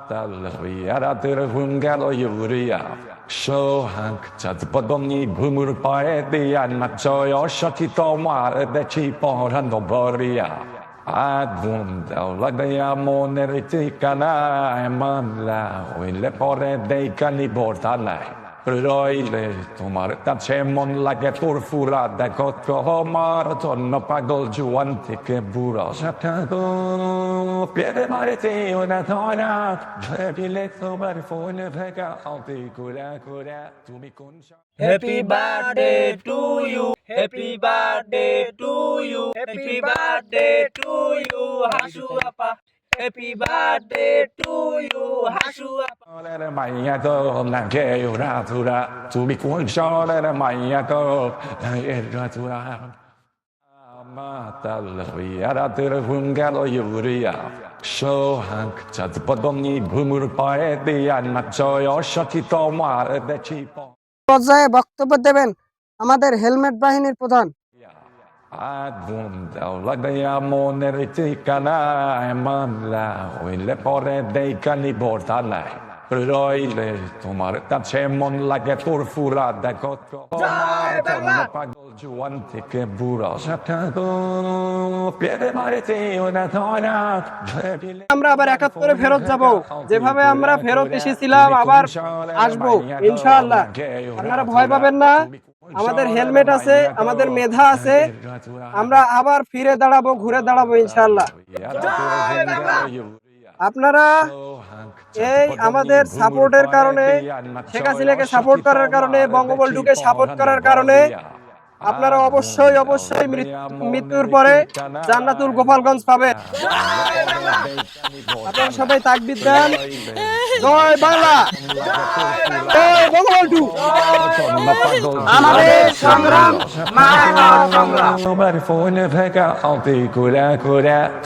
Amatalwiaratyr hungalo yuria. Shohank podobni bumur paedia machoyo shakito mare de chiporando boria. Advunda lagaya moneriticana emanda le pore dei canibortanai. Roile tomar tachemon like turfura da cotco maraton pagol juante che bura satago piede marete una tona biletto per fone pega alti cura tu mi concia. Happy birthday to you. Happy birthday to you. Happy birthday to you. Hashu Appa. Happy birthday to you. Hashu Appa. Le maiato na che uratura tu mi concia le maiato uratura. Amatalwiaratyr hungalo yuria. Shohank podobni bumur paedia machoyo shakito mare de chipo. পর্যায়ে বক্তব্য দেবেন আমাদের helmet বাহিনীর প্রধান। Advunda lagaya moneriticana emanda le pore dei canibortanai. Roile tomar tachemon like turfura da cotco maraton pagol juante che bura satago piede marete una tona. আমরা আবার 71-এ ফেরত যাব, যেভাবে আমরা ফেরত এসেছিলাম আবার আসবো ইনশাআল্লাহ। আপনারা ভয় পাবেন না, আমাদের হেলমেট আছে, আমাদের মেধা আছে, আমরা আবার ফিরে দাঁড়াবো, ঘুরে দাঁড়াবো ইনশাআল্লাহ। আপনারা এই আমাদের সাপোর্টের কারণে, শেখ হাসিনাকে সাপোর্ট করার কারণে, বঙ্গবন্ধুকে সাপোর্ট করার কারণে আপনারা অবশ্যই অবশ্যই মৃত্যুর পরে জান্নাতুল গোপালগঞ্জ পাবেন। আপনারা সবাই তাকবীর দেন, জয় বাংলা, জয় বঙ্গবন্ধু। আমাদের সংগ্রাম মানবতা সংগ্রাম। Nobody for in the pega, I'll be good.